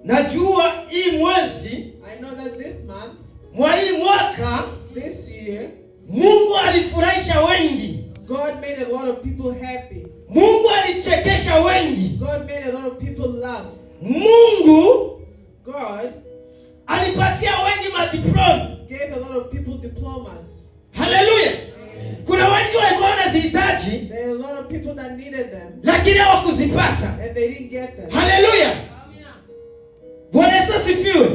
najua hii mwezi, I know that this month, mwa hii mwaka, this year, Mungu alifurahisha wengi. God made a lot of people happy. Mungu alichekesha wengi. God made a lot of people laugh. Mungu God alipatia wengi madiploma. gave a lot of people diplomas. Haleluya. Kuna wengi walikuwa wanazihitaji, There are a lot of people that needed them, lakini hawakuzipata. and they didn't get them. Haleluya. Bwana Yesu asifiwe.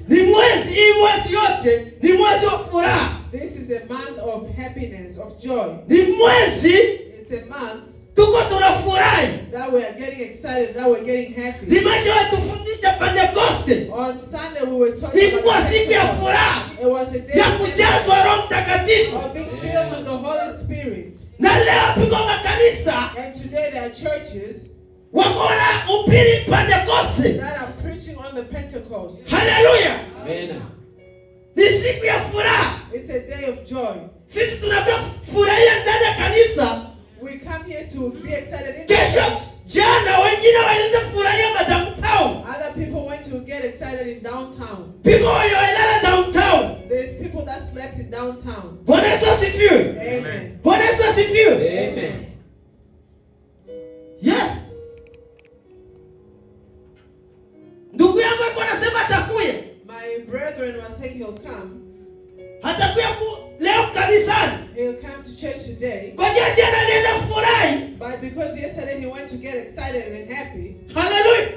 Ni mwezi, hii mwezi yote ni mwezi wa furaha. This is a month of happiness, of joy. Ni mwezi It's a month tuko tunafurahi. that we are getting excited, that we're getting happy. Dimashi watufundisha Pentecoste. On Sunday we were talking Ilikuwa about siku ya Pentecost. furaha It was a day ya kujazwa Roho Mtakatifu. of being filled with the Holy Spirit. Na leo piko makanisa And today there are churches wako na upili Pentecoste. that are preaching on the Pentecost. Haleluya. Amen. Ni siku ya furaha. It's a day of joy. Sisi tunapenda furahia ndani ya kanisa. We come here to be excited in Kesho church. jana wengine waenda furahia downtown. Other people went to get excited in downtown. Piko wayoelala downtown. There's people that slept in downtown. Bwana Yesu asifiwe. Amen. Bwana Yesu asifiwe. Amen. Yes. Ndugu yangu alikuwa anasema atakuja. My brethren were saying he'll come. Atakuja leo kanisani. He'll come to church today. Kwa jana alienda furahi. But because yesterday he went to get excited and happy, Haleluya.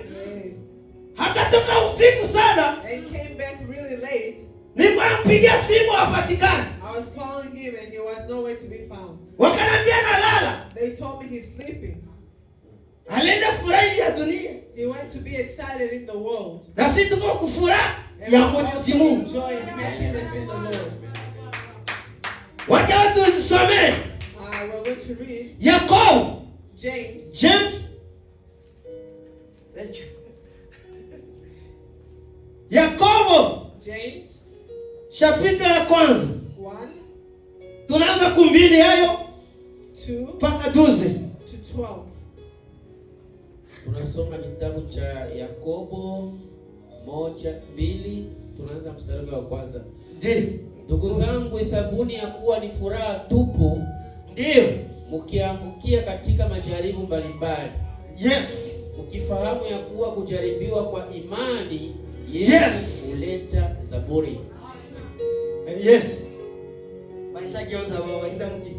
Hakatoka usiku sana. and came back really late, Nilikuwa nampigia simu hapatikani. I was calling him and he was nowhere to be found. Wakanambia analala. They told me he's sleeping. Alienda furahi ya dunia. He went to be excited in the world. Na sisi tuko kufurahi And ya we Mwenyezi also Mungu. enjoy and happiness in the Lord. Wacha watu tusomee. We're going to read Yakobo. James. James. Thank you. Yakobo. James Chapita ya kwanza. 1, Tunaanza kumbili hayo 2 mpaka 12. to 12. Tunasoma kitabu cha Yakobo 1:2, tunaanza mstari wa kwanza. Ndiyo. Ndugu zangu, hesabuni ya kuwa ni furaha tupu Ndiyo. mkiangukia katika majaribu mbalimbali. Yes. Ukifahamu ya kuwa kujaribiwa kwa imani Yes. huleta zaburi. Yes. Maisha geuza baba enda mti.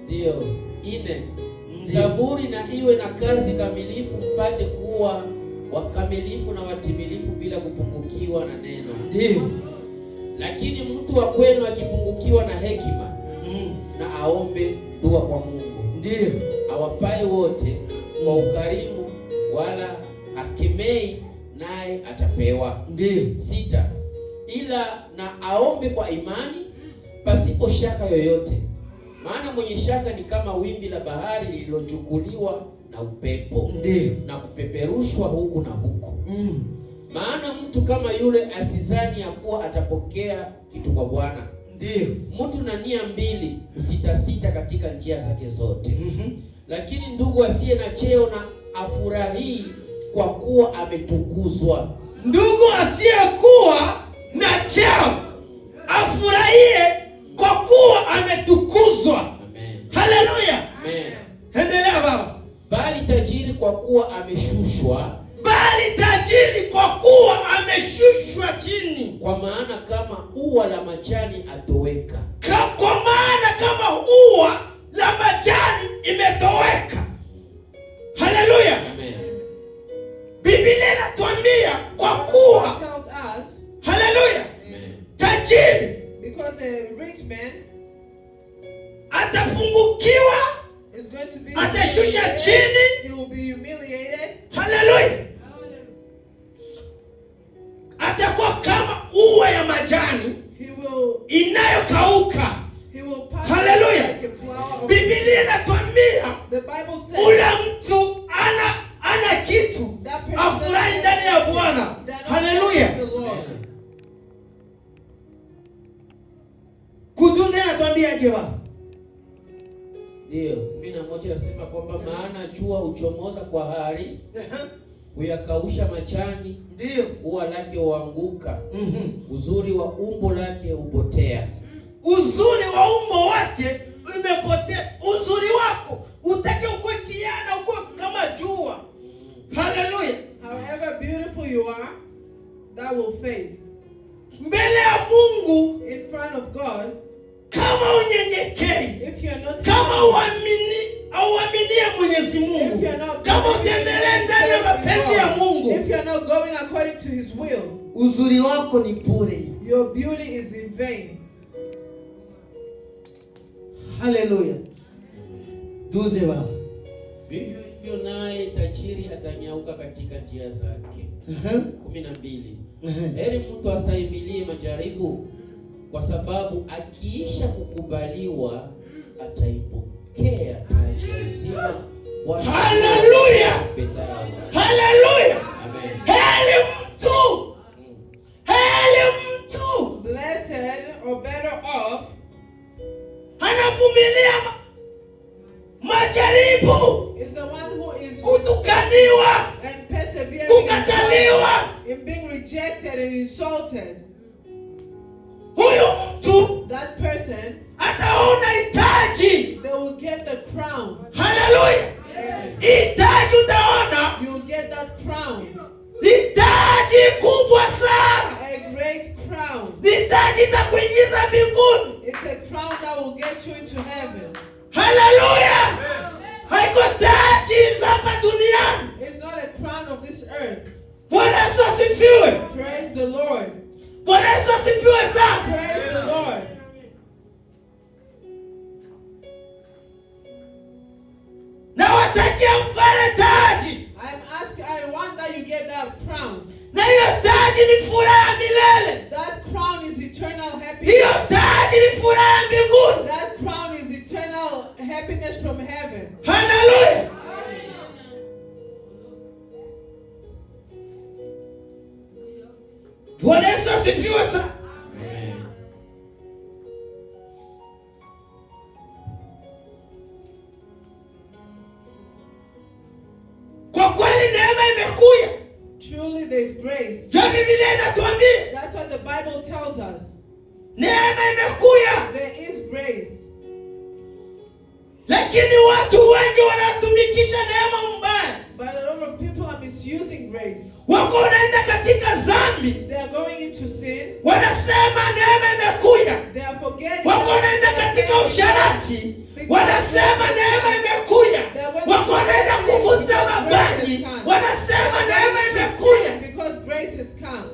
Ndio. 4. Zaburi na iwe na kazi kamilifu, mpate kuwa wakamilifu na watimilifu bila kupungukiwa na neno. Ndiyo. Lakini mtu wa kwenu akipungukiwa na hekima, na aombe dua kwa Mungu. Ndiyo. Awapaye wote kwa ukarimu, wala hakemei, naye atapewa. Ndiyo. 6. Ila na aombe kwa imani, pasipo shaka yoyote. Maana mwenye shaka ni kama wimbi la bahari lililochukuliwa na upepo. Ndiyo. Na kupeperushwa huku na huku. Maana mtu kama yule asizani ya kuwa atapokea kitu kwa Bwana. Ndiyo. Mtu na nia mbili usitasita katika njia zake zote. Lakini ndugu asiye na cheo na afurahi kwa kuwa ametukuzwa. Ndugu asiyekuwa na cheo afurahie kwa kuwa ametukuzwa. Amen. Haleluya. Amen. Endelea baba. Bali tajiri kwa kuwa ameshushwa. Bali tajiri kwa kuwa ameshushwa chini. Kwa maana kama ua la majani atoweka. Kwa maana kama ua la majani imetoweka. Haleluya. Amen. Biblia inatuambia kwa kuwa. It tells us, Haleluya. Amen. Tajiri because a rich man atapungukiwa, is going to be atashusha humiliated. chini. He will be humiliated. Haleluya. Atakuwa kama ua ya majani He will inayokauka. pass Hallelujah. like a flower of Biblia inatuambia the Bible ule says mtu ana kitu that person afurahi ndani ya Bwana. Haleluya. Kutuza inatuambia je baba? Ndio, 11 nasema kwamba maana jua huchomoza kwa hari, huyakausha majani, ndio ua lake huanguka, uzuri wa umbo lake hupotea. Uzuri wa umbo wake umepotea. Uzuri wako utake ukue kiana, ukue kama jua. Hallelujah. However beautiful you are, that will fade. Mbele ya Mungu, in front of God, kama unyenyekei, if you're not, kama uaminie Mwenyezi Mungu, kama utembelea ndani ya mapenzi ya Mungu, if you're not going according to his will, uzuri wako ni bure. Your beauty is in vain. Hallelujah. Duze baba. Vivyo hivyo naye tajiri atanyauka katika njia zake. 12. Heri mtu astahimilie majaribu, kwa sababu akiisha kukubaliwa ataipokea taji ya uzima. Hallelujah. Hallelujah. Amen. Heri mtu. Heri mtu. Blessed or better off, anavumilia majaribu, is the one who is kutukaniwa, and persevering kukataliwa, in being rejected and insulted. Huyu mtu, that person, ataona hitaji. they will get the crown. Hallelujah. Hitaji utaona. You will get that crown. Hitaji kubwa sana. A great crown. Hitaji itakuingiza mbinguni. It's a crown that will get you into heaven. Hallelujah. Haiko taji za hapa duniani. It's not a crown of this earth. Bwana Yesu asifiwe. Praise the Lord. Bwana Yesu asifiwe sana. Praise the Lord. Na watakia mfale taji. I want that you get that crown. Na hiyo taji ni furaha milele. That crown is eternal happiness. Hiyo taji ni furaha mbinguni. That crown is eternal happiness from heaven. Hallelujah. Bwana Yesu asifiwe sana. Kwa kweli neema imekuja. Truly there is grace. Biblia inatuambia. That's what the Bible tells us. Neema imekuja. There is grace. Lakini watu wengi wanatumikisha neema mbaya. But a lot of people are misusing grace. Wako wanaenda katika dhambi. They are going into sin. Wanasema neema imekuja. They are forgetting. Wako wanaenda katika usharati. Wanasema neema imekuja. Wako wanaenda kuvuta mabangi. Wanasema neema imekuja. Because grace has come.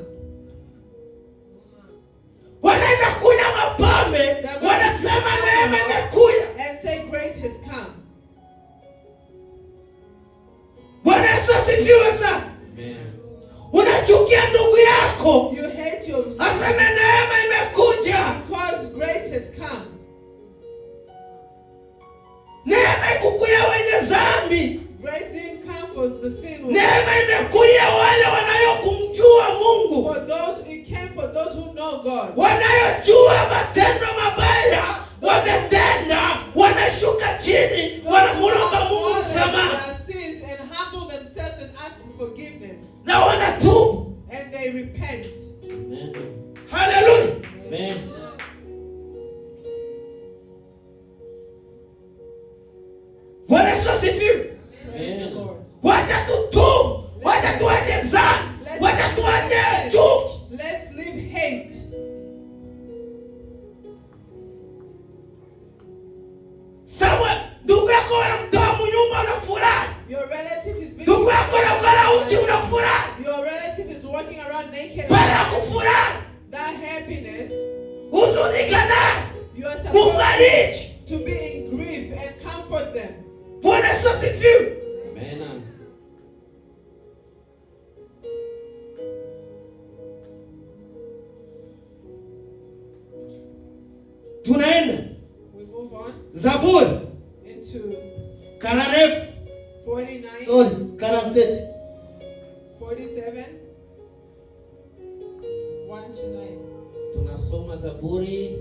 Wanaenda kunywa mapambe. Wanasema neema imekuja. And say grace has come. Bwana Yesu asifiwe sana. Amen. Unachukia ndugu yako. You hate your sister. Aseme neema imekuja. Because grace has come. Neema ikukuya wenye dhambi. Grace didn't come for the sin. Neema imekuya wale wanayokumjua Mungu. For those, it came for those who know God. Wanayojua matendo mabaya wametenda, wanashuka chini, wanamwomba Mungu msamaha. Sins and humble themselves and ask for forgiveness. Na wanatubu. And they repent. Amen. Hallelujah. Amen. Bwana Yesu asifiwe. Praise the Lord. Wacha tutubu, wacha tuache dhambi, wacha tuache chuki. Let's leave hate. Sawa, ndugu yako wanamtoa mnyumba unafurahi. Your relative is being. Ndugu yako anavala uchi unafurahi. Your relative is walking around naked. Baada ya kufurahi, That happiness, huzunika naye, you are supposed ufariji. to be in grief and comfort them. Bwana Yesu asifiwe. Amen. Tunaenda We move on Zaburi into 49. 49, Sorry, 47. 47, 1 to 9. Tunasoma Zaburi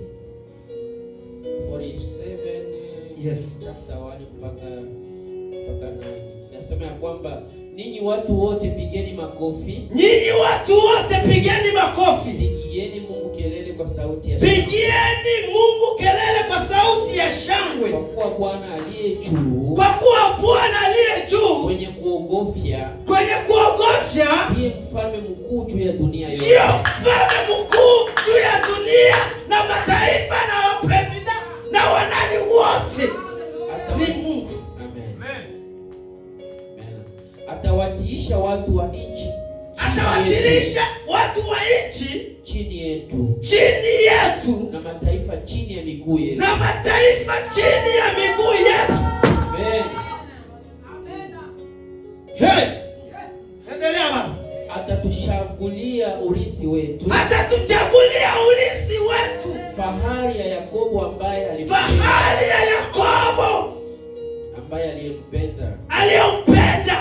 47 Yes. chapter 1 mpaka 9. Nasema ya kwamba ninyi watu wote pigeni makofi. Nyinyi watu wote pigeni makofi. Pigieni Mungu kelele kwa sauti ya shangwe. Pigieni Mungu kelele kwa sauti ya shangwe. Kwa kuwa Bwana aliye juu. Kwa kuwa Bwana aliye juu. Mwenye kuogofya. Kwenye kuogofya. Ndiye mfalme mkuu juu ya dunia yote. Ndiye mfalme mkuu juu ya dunia na mataifa na wapresida na wanani wote. Ni Mungu. Atawatiisha watu wa nchi. Atawatiisha watu wa nchi chini yetu. Chini yetu. Na mataifa chini ya miguu yetu. Na mataifa chini ya miguu yetu. Amen. Hey. Endelea baba. Atatuchagulia urisi wetu. Atatuchagulia urisi wetu. Fahari ya Yakobo ambaye alimpenda. Fahari ya Yakobo ambaye alimpenda. Aliyompenda.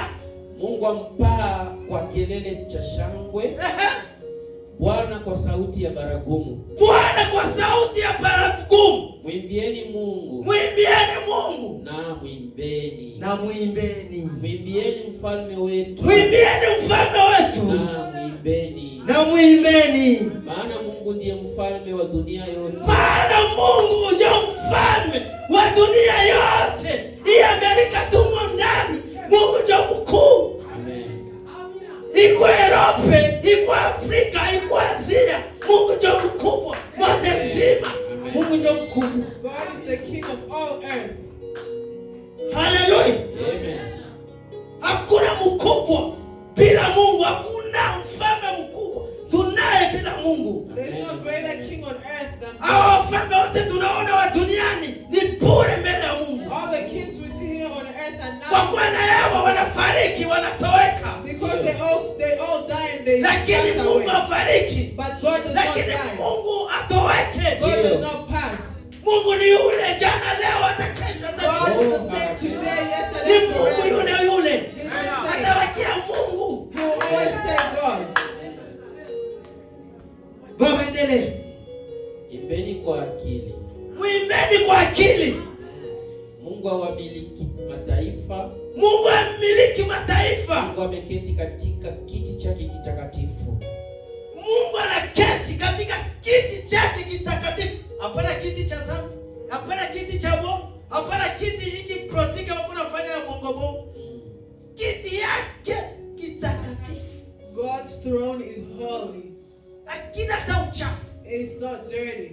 Mungu ampaa kwa kelele cha shangwe. Bwana kwa sauti ya baragumu. Bwana kwa sauti ya baragumu. Mwimbieni Mungu. Mwimbieni Mungu. Na mwimbeni. Na mwimbeni. Mwimbieni mfalme wetu. Mwimbieni mfalme wetu. Na mwimbeni. Na mwimbeni. Maana Mungu ndiye mfalme wa dunia yote. Maana Mungu ndiye mfalme wa dunia yote. Hii Amerika tumo ndani. Mungu ndiye mkuu. Amen. Iko Europe, iko Afrika, iko Asia. Mungu ndiye mkubwa. Wote nzima. Mungu ndiye mkubwa. God is the king of all earth. Hallelujah. Amen. Hakuna mkubwa bila Mungu, hakuna mfalme mkubwa tunaye bila Mungu. There is no greater king on earth than God. Hao wafalme wote tunaona wa duniani ni bure mbele ya Mungu. All the kings we see here on earth are Kwa nothing. kuwa na yao wanafariiki, wanatoweka. Because they all die and they Lakini pass Mungu away. hafariki. But God does not Lakini die. Mungu atoweke. God does not pass. Mungu ni yule jana, leo, hata kesho, hata God is milele. the same today, Ni yesterday, Mungu forever. yule. He's the same. Atawakia Mungu. He will always stay God. Baba, endelee. Imbeni kwa akili. Mwimbeni kwa akili. Mungu awamiliki mataifa. Mungu amiliki mataifa. Mungu ameketi katika kiti chake kitakatifu. Mungu anaketi katika kiti chake kitakatifu. Hapana kiti cha zambi, hapana kiti cha bongo, hapana kiti hiki protike wakuna fanya ya bongo bongo. Kiti yake kitakatifu. God's throne is holy. Hakina hata uchafu. It's not dirty.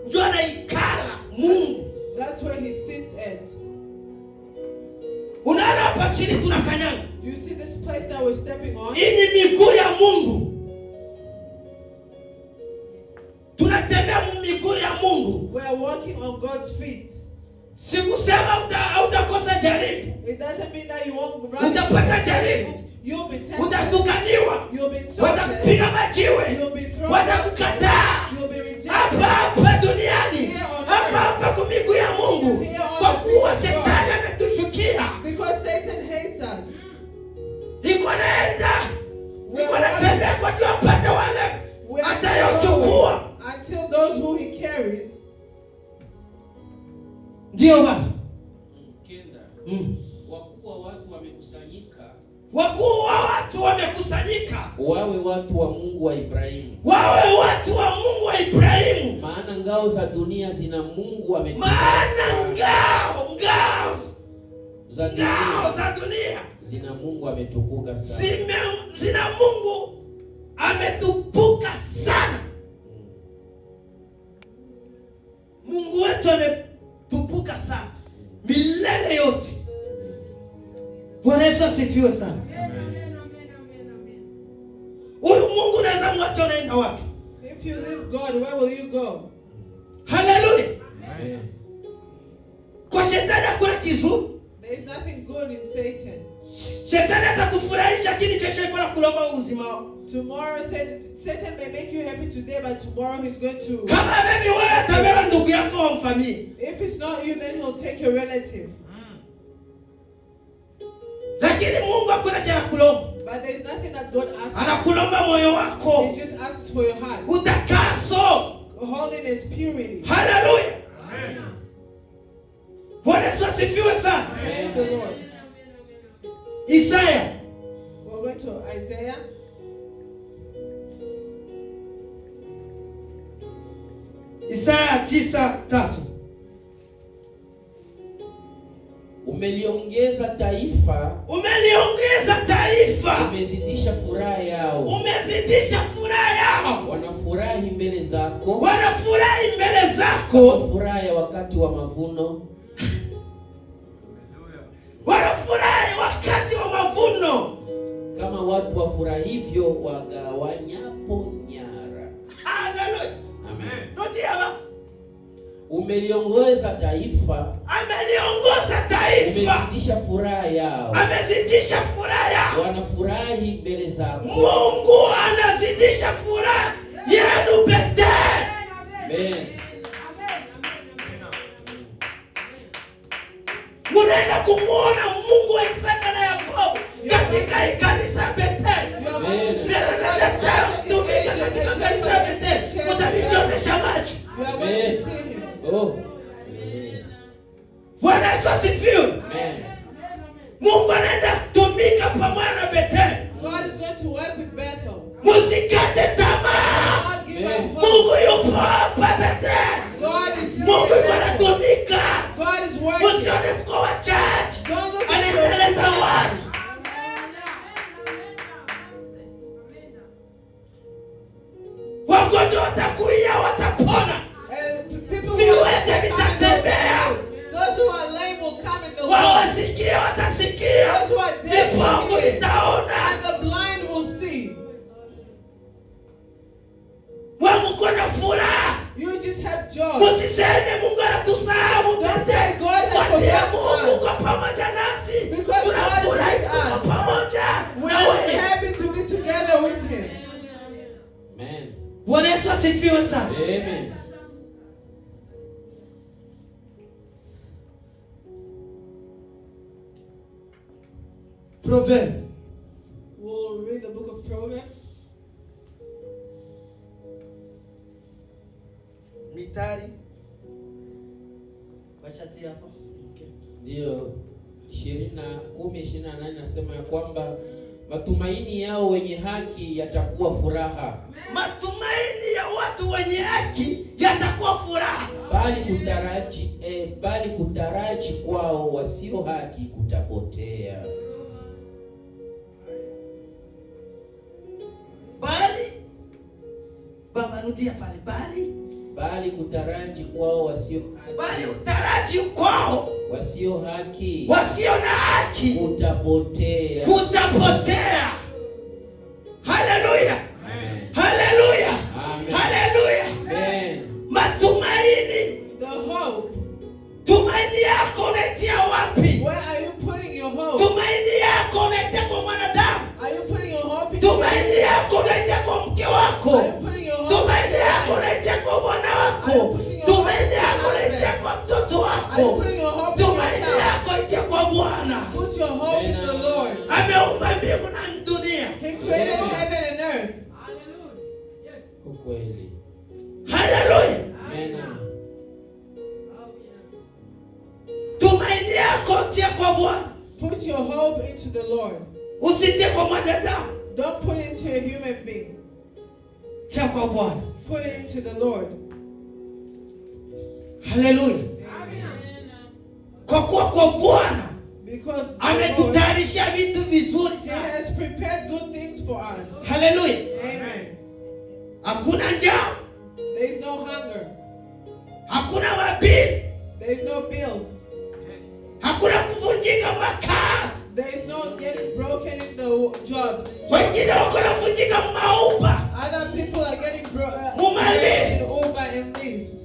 Ndio anaikala Mungu. That's where he sits at. Unaona hapa chini tunakanyanga. You see this place that we're stepping on? Hii ni miguu ya Mungu. Tunatembea miguu ya Mungu. We are walking on God's feet. Sikusema hautakosa jaribu. It doesn't mean that you won't run into Utapata jaribu. temptations. You'll be tempted. Utatukaniwa. You'll be insulted. Watakupiga majiwe. You'll be thrown. Watakukataa. You'll be rejected. Hapa duniani. Hapa kwa miguu ya Mungu. Kwa kuwa shetani ametushukia. Because Satan hates us. Iko natembea kwa juu apate wale atayochukua. Until those who he carries. Ndio baba. Kenda. Wakuu wa watu wamekusanyika. Wakuu wa watu wamekusanyika. Wawe watu wa Mungu wa Ibrahimu. Wawe watu wa Mungu wa Ibrahimu. Maana ngao za dunia zina Mungu ametukuka. Maana ngao za dunia zina Mungu ametukuka sana. Zina Mungu ametukuka sana. Mungu wetu ametukuka sana. Milele yote. Bwana Yesu asifiwe sana. Huyu Mungu unaweza mwacha unaenda wapi? If you leave God, where will you go? Hallelujah. Amen. Kwa shetani hakuna kizuri. There is nothing good in Satan. Shetani atakufurahisha lakini kesho iko na kulomba uzima wako. Tomorrow Satan may make you happy today, but tomorrow he's going to. Kama baby wewe atabeba ndugu yako wa familia. If it's not you, then he'll take your relative. Lakini Mungu hakuna cha kulomba. But there is nothing that God asks. Anakulomba moyo wako. He just asks for your heart. Utakaso. Holiness, purity. Hallelujah. Amen. Bwana Yesu asifiwe sana. Praise the Lord. Isaya. We're going to Isaiah. Isaya 9:3. Umeliongeza taifa, umezidisha furaha yao, wanafurahi mbele zako, kama furaha ya wakati wa mavuno, kama watu wafurahivyo wagawanyapo nyara. Hallelujah. Amen. Notiaba. Umeliongoza taifa, umezidisha furaha yao, wanafurahi mbele zako. Mungu anazidisha furaha yenu pekee. Amen. Munaenda kumuona Mungu wa Isaka na Yakobo katika kanisa Bethel. Tumika katika kanisa Bethel. Mtavionyesha macho. You are going to see him. Oh. Bwana Yesu asifiwe. Amen. Mungu anaenda kutumika pamoja na Bethel. God is going to work with Bethel. Musikate tamaa. God give up hope. Mungu yupo hapa Bethel. God is here. Mungu yuko anatumika. God is working. Msione mko wachache. Don't look at Anaendeleza your watu. Wagonjwa watakuja, watapona. People who Viwete are vitatembea. those who are lame will come in the Wao world. wasikie watasikia. Those who are deaf Vipofu will hear. vitaona. And the blind will see. Wamko na furaha. You just have joy. Msiseme Mungu anatusahau. Don't say God has Mwambie forgotten Mungu us. uko pamoja nasi. Because God is Tunafurahi with tuko us. pamoja We na are wewe. happy to be together with him. Amen. Bwana Yesu asifiwe sana. Amen. Proverbe. We'll read the book of Proverbs. Mitari. Washati hapo. Okay. Ndio 10:28 nasema ya kwamba matumaini yao wenye haki yatakuwa furaha, Matumaini ya watu wenye haki yatakuwa furaha. bali kutaraji kwao wasio haki kutapotea. Baba rudia pale. Bali kutaraji kwao wasio haki, Bali utaraji kwao wasio haki wasio na haki kutapotea. Haleluya. Amen. Haleluya. Amen. Haleluya. Amen. Matumaini. The hope. Tumaini yako unaitia wapi? Where are you putting your hope? Tumaini yako unaitia kwa mwanadamu? Are you putting your hope in Tumaini yako unaitia kwa mke wako? Are you putting your hope Tumaini in yako your unaitia kwa bwana wako? Are you putting your Tumaini hope in yako your unaitia husband? kwa mtoto Are you wako? putting your hope in Tumaini yourself? yako itia kwa Bwana. Put your hope in the Lord. Ameumba mbingu na dunia. He created heaven and earth. Kwa kweli. Haleluya. Amen. Tumaini yako tia kwa Bwana. Put your hope into the Lord. Usitie kwa mwanadamu. Don't put it into a human being. Tia kwa Bwana. Put it into the Lord. Haleluya. Kwa kuwa kwa Bwana Because the Lord, ametutayarisha vitu vizuri He sana. has prepared good things for us. Haleluya. Amen. Hakuna njaa, There is no hunger. hakuna mabili, There is no bills. hakuna kuvunjika makazi. There is no getting broken in the jobs. Wengine wako navunjika mauba. Other people are getting Mumalift. in Uber and Lyft.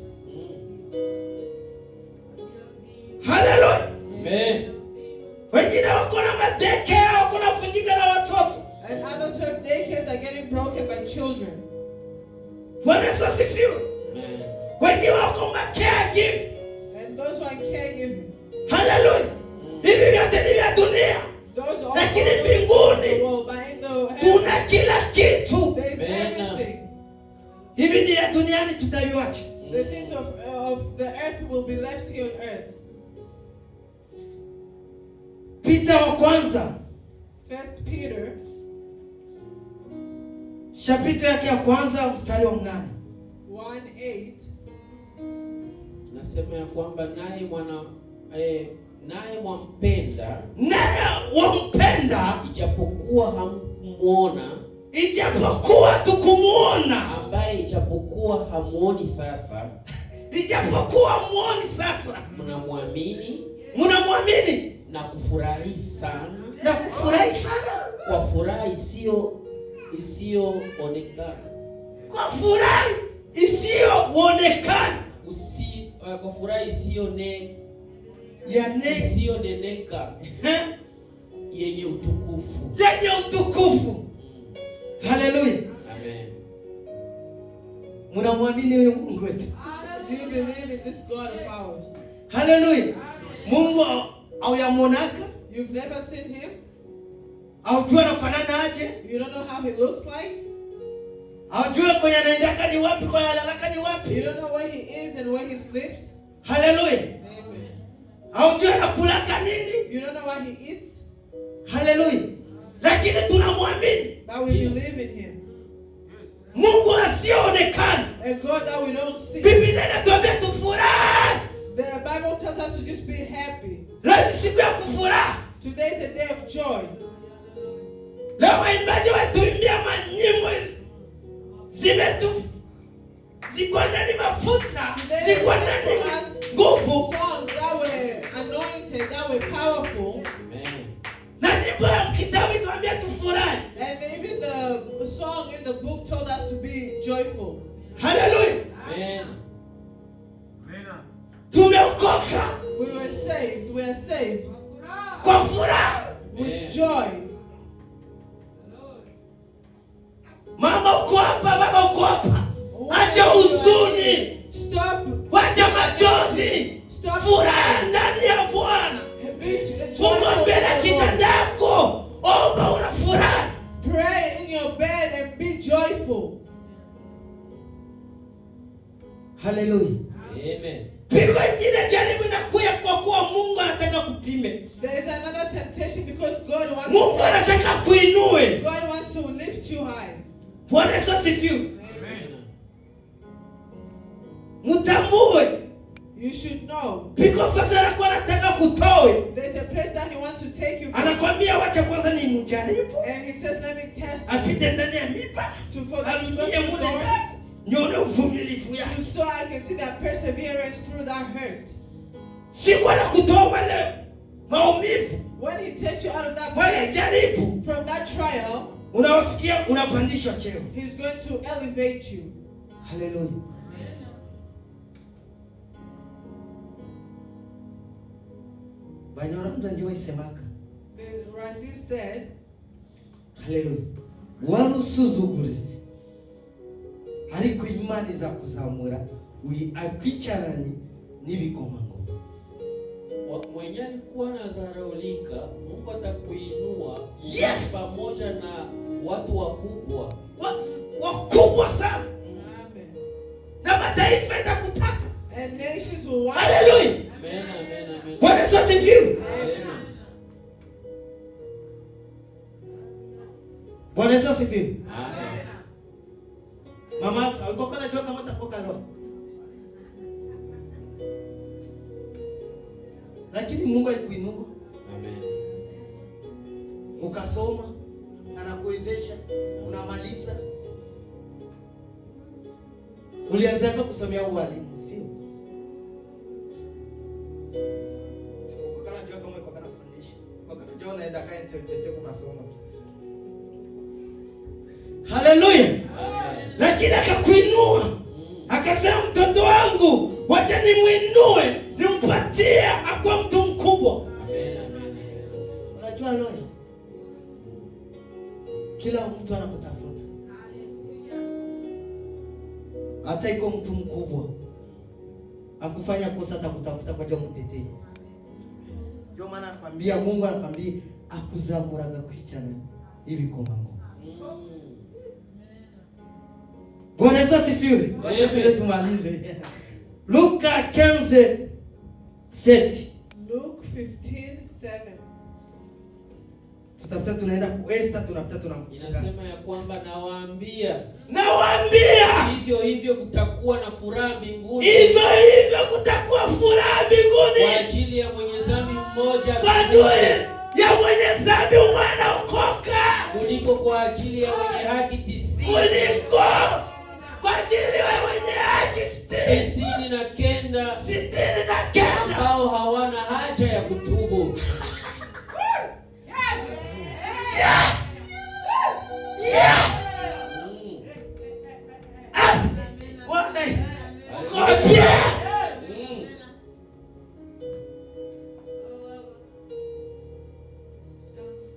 Haleluya. Amen. Wengine wako na madekea, wako navunjika na watoto. And others who have daycares are getting broken by children. Bwana Yesu asifiwe. Amen. Wengine wako caregiver. And those who are caregiving. Haleluya. Hivi vyote ni vya dunia. Those all Lakini over mbinguni the world, but in the heaven, tuna kila kitu. there is Amen. everything. Hivi ni ya duniani tutaviwacha. The things of the earth will be left here on earth. Peter wa kwanza 1 Peter chapter yake ya kwanza mstari wa 8. 1:8 Nasema ya kwamba naye mwampenda, ijapokuwa hamkumuona, ijapokuwa tukumuona, ambaye ijapokuwa hamuoni sasa, ijapokuwa muoni sasa, mnamwamini na kufurahi sana, kwa furaha isiyoonekana, kwa furaha isiyoonekana, kwa furaha isiyoneneka, yenye utukufu. Haleluya. Amen. Mnamwamini huyu Mungu wetu? Do you believe in this God of ours? Haleluya. Mungu hauyamonaka? You've never seen him? Haujua anafanana aje? You don't know how he looks like? Haujua kwa anaendaka ni wapi, kwa analala ni wapi? You don't know where he is and where he sleeps? Haleluya. Amen. Haujua anakulaka nini? You don't know what he eats? Haleluya. Lakini tunamwamini. But we believe in him. Mungu asiyeonekana. A God that we don't see. Biblia inatuambia tufurahi. The Bible tells us to just be happy. Leo ni siku ya kufurahi. Today is a day of joy. Leo waimbaji watuimbia manyimbo ziko ndani mafuta, ziko ndani nguvu. Songs that were anointed, that were powerful. Amen. Na nyimbo ya kitabu inatuambia tufurahi. And even the song in the book told us to be joyful. Hallelujah. Amen. Tumeokoka. We were saved. We are saved. Kwa furaha. With joy. Mama uko hapa, baba uko hapa. Acha huzuni. Stop. Acha machozi. Stop. Furaha ndani ya Bwana. Uko mbele kitandako. Omba una furaha. Pray in your bed and be joyful. Hallelujah. Amen. Pigo ingine jaribu inakuja kwa kuwa Mungu anataka kupime. There is another temptation because God wants Mungu anataka kuinue. God wants to lift you high. Bwana Yesu asifiwe. Amen. Mtambue. You should know. Because sasa anakuwa anataka kutoe. There's a place that he wants to take you from. Anakwambia wacha kwanza ni mjaribu. And he says let me test you. Apite ndani ya mipa. To forget to go through thorns. Nione uvumilivu yake. So I can see that perseverance through that hurt. Si kwa kutoa wale maumivu. When he takes you out of that wale pain, jaribu. from that trial, unawasikia unapandishwa cheo. He's going to elevate you. Hallelujah. Banyoramza ndio isemaka. Randy said, hallelujah. Warusuzugurizi. Ariko imani za kuzamura akwicarani n'ibikomangoma. Mwenye alikuwa anazaraulika, Mungu atakuinua. Yes. Pamoja na watu wakubwa. Wakubwa sana. Amen. Na mataifa yatakutaka. And nations will want. Hallelujah. Amen, amen, amen. Bwana Yesu asifiwe. Amen. Bwana Yesu asifiwe. Amen. Mama, uko kana jua kama utakoka leo. Lakini Mungu alikuinua. Amen. Ukasoma, anakuwezesha, unamaliza. Ulianza kusomea ualimu, sio? Sio kana jua kama uko kana fundisha. Uko kana jua unaenda kae ndio kunasoma. Hallelujah. Amen. Lakini akakuinua. Akasema mtoto wangu, wacha nimuinue, nimpatie akwa mtu mkubwa. Amen, amen, amen. Unajua leo kila mtu anakutafuta. Hata iko mtu mkubwa akufanya kosa atakutafuta kwa jambo tetei. Ndio maana nakwambia Mungu anakwambia akuzamuraga kwichana hivi komango. Bwana Yesu asifiwe. Wacha tumalize. Luka 15:7. Luke 15:7. Tutafuta tunaenda ku Esther, tunapita tunamfunga. Inasema ya kwamba nawaambia hivyo hivyo kutakuwa na furaha mbinguni. Hivyo kutakuwa furaha mbinguni kwa ajili ya mwenye dhambi mmoja, kwa ajili ya mwenye dhambi mwana okoka, kuliko kwa ajili ya wenye haki 90, kuliko kwa ajili ya wenye haki 69 ambao hawana haja ya kutubu.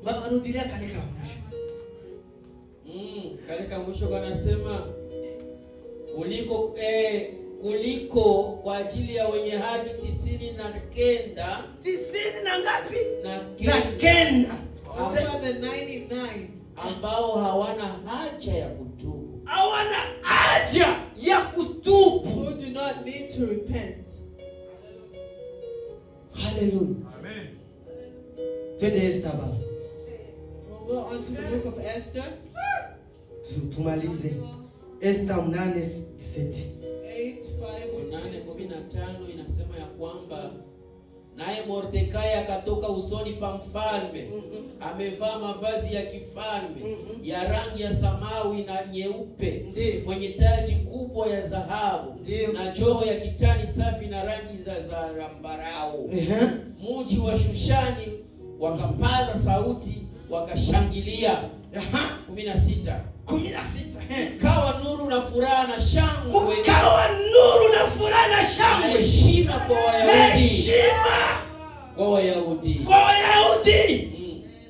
Marudilia kalika mwisho. Kalika mwisho kanasema kuliko kwa ajili ya wenye haki 99. 90 na ngapi? Na kenda. Over the 99 ambao hawana haja ya kutubu. Hawana haja ya kutubu. Who do not need to repent. Hallelujah. Amen. Twende Esther baba. We'll go on to the book of Esther. Tumalize. Esther 8:17. 8:15 inasema ya kwamba naye Mordekai akatoka usoni pa mfalme, amevaa mavazi ya kifalme ya rangi ya samawi na nyeupe, mwenye taji kubwa ya dhahabu na joho ya kitani safi na rangi za zambarau. Mji wa Shushani wakapaza sauti wakashangilia. 16. Kawa nuru na furaha na shangwe. Na heshima kwa Wayahudi.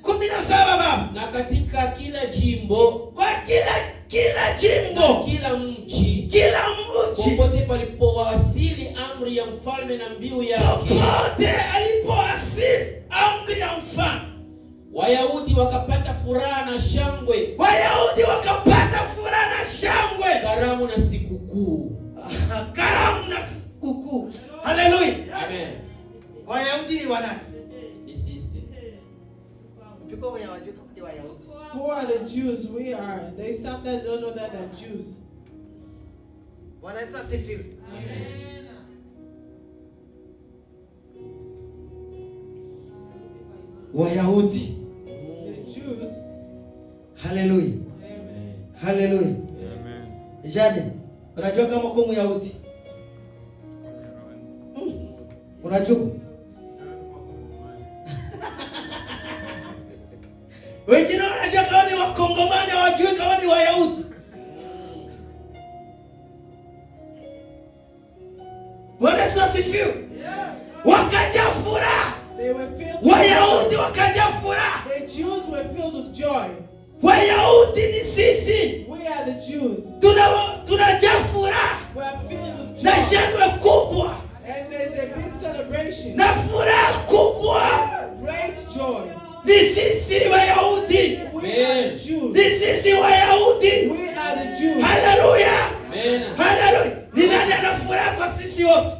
17 baba. Na katika kila jimbo, kwa kila jimbo, kila mji, popote palipowasili amri ya mfalme na mbiu yake, Wayahudi wakapata furaha na shangwe. Karamu na sikukuu. Hallelujah. Amen. Wayahudi ni wanani? Ni sisi. Mpiko wenye wajua kama ni Wayahudi. Who are the Jews? We are. They some that don't know that they're Jews. Bwana Yesu asifiwe. Amen. Wayahudi. The Jews. Hallelujah. Amen. Hallelujah. Amen. Jadi, unajua kama kwa Myahudi? Unajua? Wengine wanajua kama ni Wakongomani, hawajui kama ni Wayahudi. Bwana Yesu asifiwe. Wakaja furaha. They were filled with Wayahudi wakaja furaha. The Jews were filled with joy. Wayahudi ni sisi. We are the Jews. Tunajaa furaha. We are filled with Na joy. shangwe kubwa. And there's a big celebration. Na furaha kubwa. Great joy. Ni sisi Wayahudi. We are the Jews. Ni sisi Wayahudi. We are the Jews. Hallelujah. Amen. Hallelujah. Ni nani ana furaha kwa sisi wote?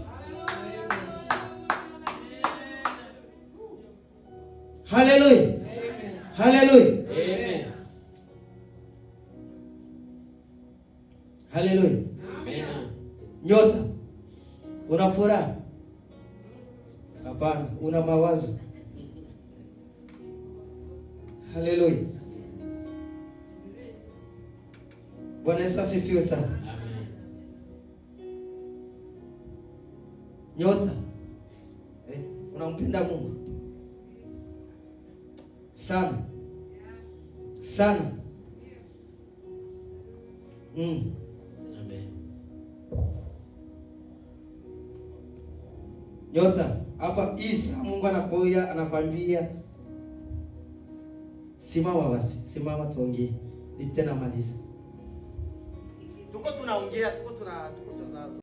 Hallelujah. Amen. Hallelujah. Amen. Hallelujah. Amen. Nyota. Una furaha? Hapana, una mawazo. Hallelujah. Bwana Yesu asifiwe sana. Amen. Nyota. Unampenda Mungu? Sana. Sana. Amen. Nyota, hapa Isa Mungu anakwambia simama basi, simama tuongee. Ni tena maliza. Tuko tunaongea, tuko